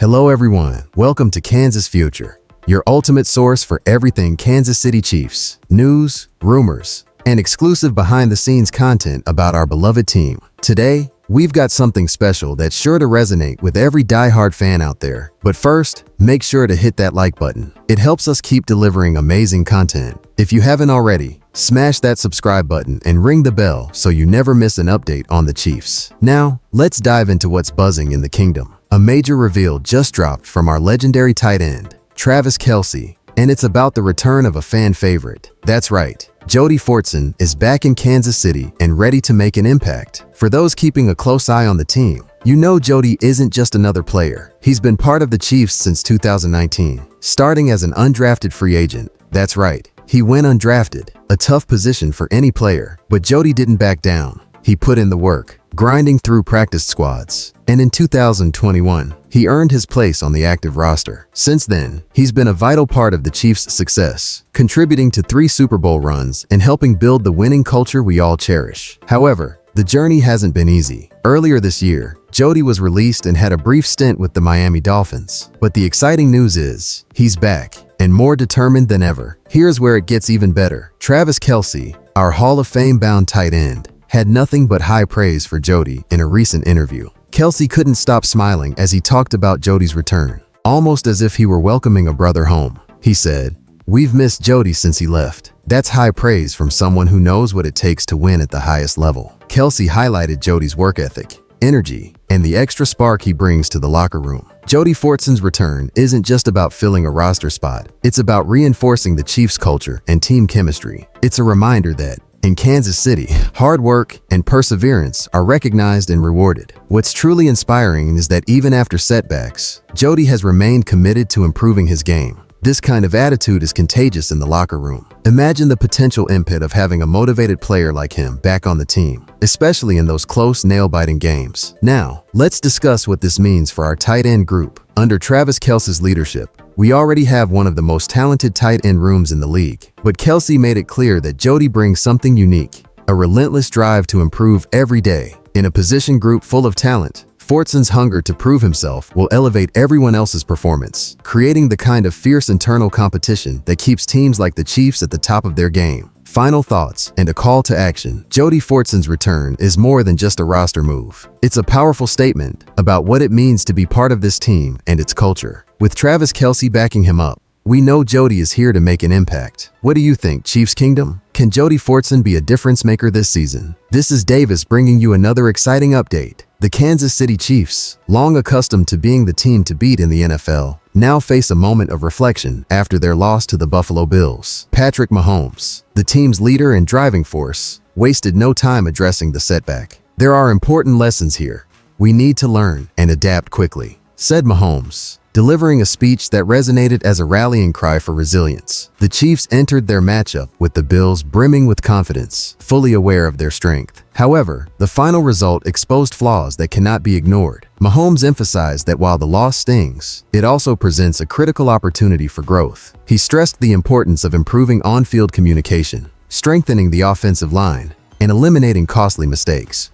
Hello everyone, welcome to Kansas Future, your ultimate source for everything Kansas City Chiefs, news, rumors, and exclusive behind-the-scenes content about our beloved team. Today, we've got something special that's sure to resonate with every diehard fan out there. But first, make sure to hit that like button. It helps us keep delivering amazing content. If you haven't already, smash that subscribe button and ring the bell so you never miss an update on the Chiefs. Now, let's dive into what's buzzing in the kingdom. A major reveal just dropped from our legendary tight end, Travis Kelce, and it's about the return of a fan favorite. That's right, Jody Fortson is back in Kansas City and ready to make an impact. For those keeping a close eye on the team, you know Jody isn't just another player. He's been part of the Chiefs since 2019, starting as an undrafted free agent. That's right, he went undrafted, a tough position for any player, but Jody didn't back down. He put in the work, grinding through practice squads, and in 2021, he earned his place on the active roster. Since then, he's been a vital part of the Chiefs' success, contributing to 3 Super Bowl runs and helping build the winning culture we all cherish. However, the journey hasn't been easy. Earlier this year, Jody was released and had a brief stint with the Miami Dolphins. But the exciting news is, he's back, and more determined than ever. Here's where it gets even better. Travis Kelce, our Hall of Fame-bound tight end, had nothing but high praise for Jody in a recent interview. Kelce couldn't stop smiling as he talked about Jody's return, almost as if he were welcoming a brother home. He said, "We've missed Jody since he left." That's high praise from someone who knows what it takes to win at the highest level. Kelce highlighted Jody's work ethic, energy, and the extra spark he brings to the locker room. Jody Fortson's return isn't just about filling a roster spot. It's about reinforcing the Chiefs' culture and team chemistry. It's a reminder that, in Kansas City, hard work and perseverance are recognized and rewarded. What's truly inspiring is that even after setbacks, Jody has remained committed to improving his game. This kind of attitude is contagious in the locker room. Imagine the potential impact of having a motivated player like him back on the team, especially in those close, nail-biting games. Now, let's discuss what this means for our tight end group. Under Travis Kelce's leadership, we already have one of the most talented tight end rooms in the league. But Kelce made it clear that Jody brings something unique, a relentless drive to improve every day. In a position group full of talent, Fortson's hunger to prove himself will elevate everyone else's performance, creating the kind of fierce internal competition that keeps teams like the Chiefs at the top of their game. Final thoughts and a call to action. Jody Fortson's return is more than just a roster move. It's a powerful statement about what it means to be part of this team and its culture. With Travis Kelce backing him up, we know Jody is here to make an impact. What do you think, Chiefs Kingdom? Can Jody Fortson be a difference maker this season? This is Davis bringing you another exciting update. The Kansas City Chiefs, long accustomed to being the team to beat in the NFL, now face a moment of reflection after their loss to the Buffalo Bills. Patrick Mahomes, the team's leader and driving force, wasted no time addressing the setback. "There are important lessons here. We need to learn and adapt quickly," said Mahomes, delivering a speech that resonated as a rallying cry for resilience. The Chiefs entered their matchup with the Bills brimming with confidence, fully aware of their strength. However, the final result exposed flaws that cannot be ignored. Mahomes emphasized that while the loss stings, it also presents a critical opportunity for growth. He stressed the importance of improving on-field communication, strengthening the offensive line, and eliminating costly mistakes.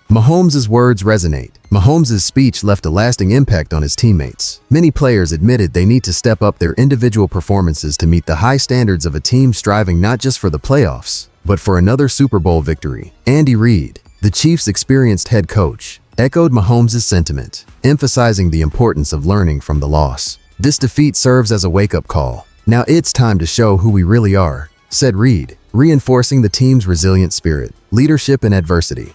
Mahomes' words resonate. Mahomes' speech left a lasting impact on his teammates. Many players admitted they need to step up their individual performances to meet the high standards of a team striving not just for the playoffs, but for another Super Bowl victory. Andy Reid, the Chiefs' experienced head coach, echoed Mahomes' sentiment, emphasizing the importance of learning from the loss. "This defeat serves as a wake-up call. Now it's time to show who we really are," said Reid, reinforcing the team's resilient spirit, leadership, and adversity.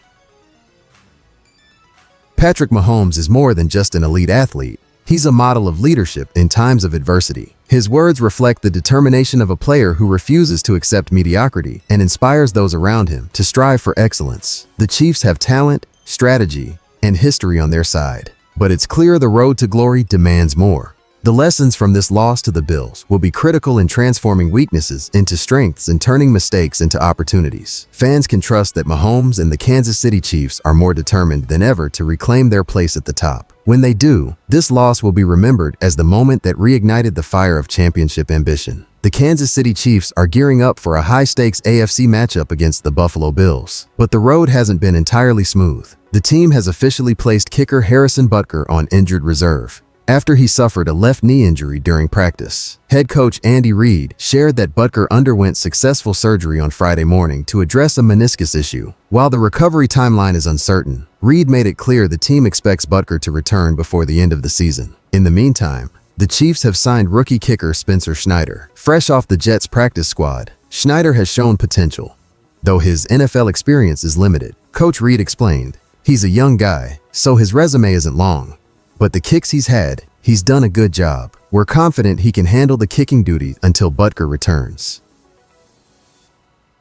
Patrick Mahomes is more than just an elite athlete. He's a model of leadership in times of adversity. His words reflect the determination of a player who refuses to accept mediocrity and inspires those around him to strive for excellence. The Chiefs have talent, strategy, and history on their side, but it's clear the road to glory demands more. The lessons from this loss to the Bills will be critical in transforming weaknesses into strengths and turning mistakes into opportunities. Fans can trust that Mahomes and the Kansas City Chiefs are more determined than ever to reclaim their place at the top. When they do, this loss will be remembered as the moment that reignited the fire of championship ambition. The Kansas City Chiefs are gearing up for a high-stakes AFC matchup against the Buffalo Bills. But the road hasn't been entirely smooth. The team has officially placed kicker Harrison Butker on injured reserve after he suffered a left knee injury during practice. Head coach Andy Reid shared that Butker underwent successful surgery on Friday morning to address a meniscus issue. While the recovery timeline is uncertain, Reid made it clear the team expects Butker to return before the end of the season. In the meantime, the Chiefs have signed rookie kicker Spencer Snyder, fresh off the Jets practice squad. Snyder has shown potential, though his NFL experience is limited. Coach Reid explained, "He's a young guy, so his resume isn't long. But the kicks he's had, he's done a good job. We're confident he can handle the kicking duty until Butker returns."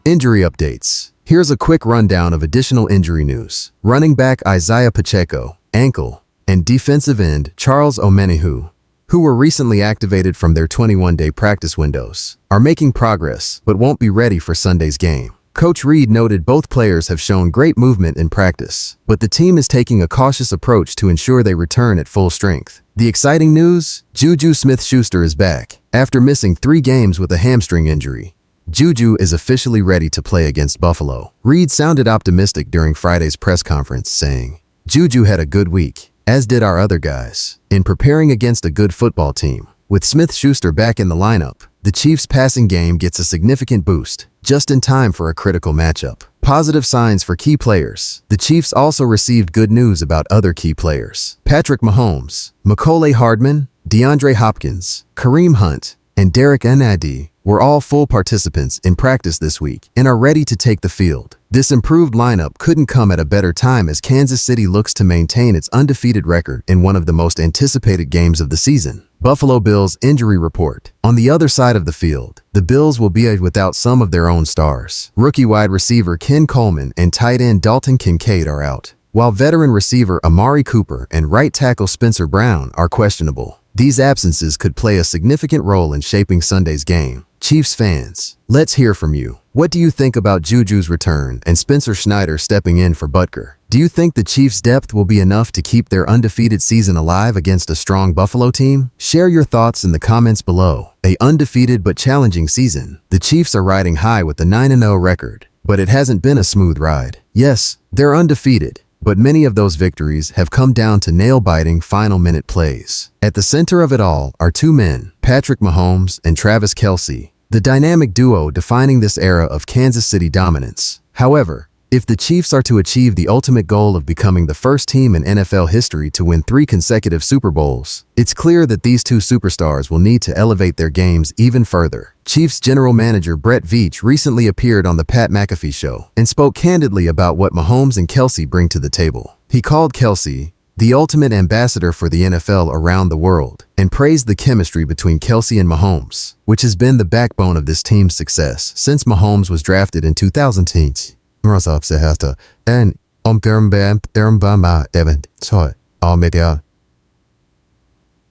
Injury updates. Here's a quick rundown of additional injury news. Running back Isaiah Pacheco, ankle, and defensive end Charles Omenihu, who were recently activated from their 21-day practice windows, are making progress but won't be ready for Sunday's game. Coach Reid noted both players have shown great movement in practice, but the team is taking a cautious approach to ensure they return at full strength. The exciting news? Juju Smith-Schuster is back. After missing 3 games with a hamstring injury, Juju is officially ready to play against Buffalo. Reid sounded optimistic during Friday's press conference, saying, "Juju had a good week, as did our other guys, in preparing against a good football team." With Smith-Schuster back in the lineup, the Chiefs' passing game gets a significant boost, just in time for a critical matchup. Positive signs for key players. The Chiefs also received good news about other key players. Patrick Mahomes, Mecole Hardman, DeAndre Hopkins, Kareem Hunt, and Derek Nnadi were all full participants in practice this week and are ready to take the field. This improved lineup couldn't come at a better time as Kansas City looks to maintain its undefeated record in one of the most anticipated games of the season. Buffalo Bills injury report. On the other side of the field, the Bills will be without some of their own stars. Rookie wide receiver Ken Coleman and tight end Dalton Kincaid are out, while veteran receiver Amari Cooper and right tackle Spencer Brown are questionable. These absences could play a significant role in shaping Sunday's game. Chiefs fans, let's hear from you. What do you think about Juju's return and Spencer Snyder stepping in for Butker? Do you think the Chiefs' depth will be enough to keep their undefeated season alive against a strong Buffalo team? Share your thoughts in the comments below. An undefeated but challenging season. The Chiefs are riding high with a 9-0 record, but it hasn't been a smooth ride. Yes, they're undefeated, but many of those victories have come down to nail-biting final-minute plays. At the center of it all are 2 men, Patrick Mahomes and Travis Kelce, the dynamic duo defining this era of Kansas City dominance. However, if the Chiefs are to achieve the ultimate goal of becoming the first team in NFL history to win 3 consecutive Super Bowls, it's clear that these 2 superstars will need to elevate their games even further. Chiefs general manager Brett Veach recently appeared on the Pat McAfee Show and spoke candidly about what Mahomes and Kelce bring to the table. He called Kelce the ultimate ambassador for the NFL around the world and praised the chemistry between Kelce and Mahomes, which has been the backbone of this team's success since Mahomes was drafted in 2010.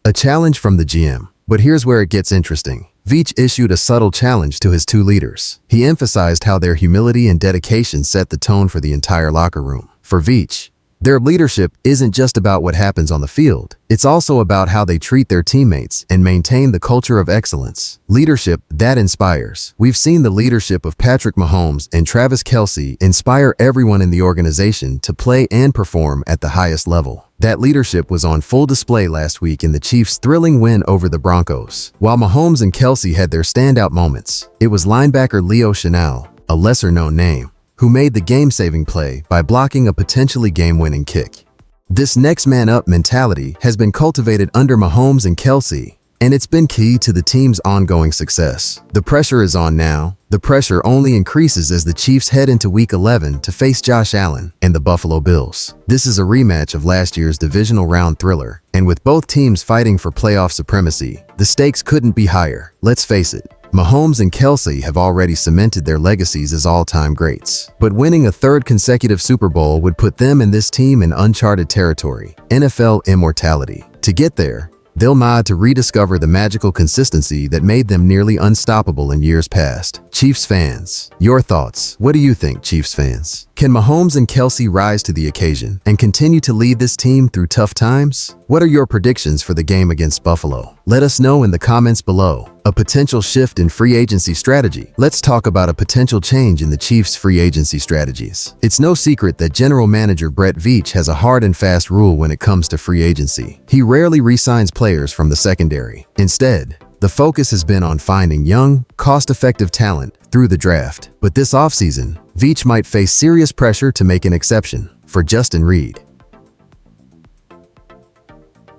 A challenge from the GM. But here's where it gets interesting. Veach issued a subtle challenge to his 2 leaders. He emphasized how their humility and dedication set the tone for the entire locker room. For Veach, their leadership isn't just about what happens on the field. It's also about how they treat their teammates and maintain the culture of excellence. Leadership that inspires. We've seen the leadership of Patrick Mahomes and Travis Kelce inspire everyone in the organization to play and perform at the highest level. That leadership was on full display last week in the Chiefs' thrilling win over the Broncos. While Mahomes and Kelce had their standout moments, it was linebacker Leo Chenal, a lesser-known name, who made the game-saving play by blocking a potentially game-winning kick. This next-man-up mentality has been cultivated under Mahomes and Kelce, and it's been key to the team's ongoing success. The pressure is on now. The pressure only increases as the Chiefs head into Week 11 to face Josh Allen and the Buffalo Bills. This is a rematch of last year's divisional round thriller, and with both teams fighting for playoff supremacy, the stakes couldn't be higher. Let's face it, Mahomes and Kelce have already cemented their legacies as all-time greats, but winning a 3rd consecutive Super Bowl would put them and this team in uncharted territory, NFL immortality. To get there, they'll need to rediscover the magical consistency that made them nearly unstoppable in years past. Chiefs fans, your thoughts. What do you think, Chiefs fans? Can Mahomes and Kelsey rise to the occasion and continue to lead this team through tough times? What are your predictions for the game against Buffalo? Let us know in the comments below. A potential shift in free agency strategy. Let's talk about a potential change in the Chiefs' free agency strategies. It's no secret that General Manager Brett Veach has a hard and fast rule when it comes to free agency. He rarely re-signs players from the secondary. Instead, the focus has been on finding young, cost-effective talent through the draft. But this offseason, Veach might face serious pressure to make an exception for Justin Reid.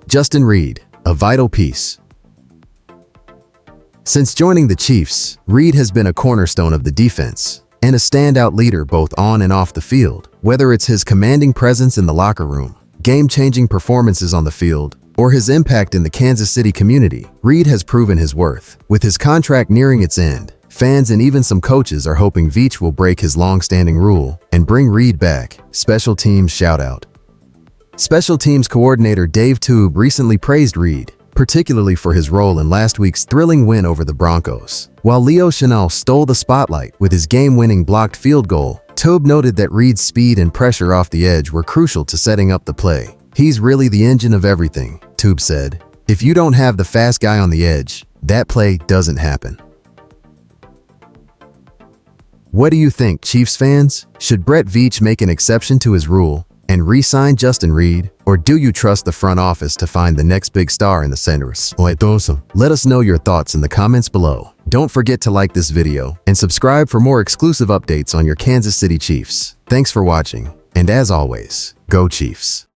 Justin Reid, a vital piece. Since joining the Chiefs, Reid has been a cornerstone of the defense and a standout leader both on and off the field. Whether it's his commanding presence in the locker room, game-changing performances on the field, or his impact in the Kansas City community, Reid has proven his worth. With his contract nearing its end, fans and even some coaches are hoping Veach will break his long-standing rule and bring Reid back. Special teams shout-out. Special teams coordinator Dave Toub recently praised Reid, particularly for his role in last week's thrilling win over the Broncos. While Leo Chenal stole the spotlight with his game-winning blocked field goal, Toub noted that Reid's speed and pressure off the edge were crucial to setting up the play. "He's really the engine of everything," Toub said. "If you don't have the fast guy on the edge, that play doesn't happen." What do you think, Chiefs fans? Should Brett Veach make an exception to his rule and re-sign Justin Reid? Or do you trust the front office to find the next big star in the centers? Let us know your thoughts in the comments below. Don't forget to like this video and subscribe for more exclusive updates on your Kansas City Chiefs. Thanks for watching, and as always, go Chiefs!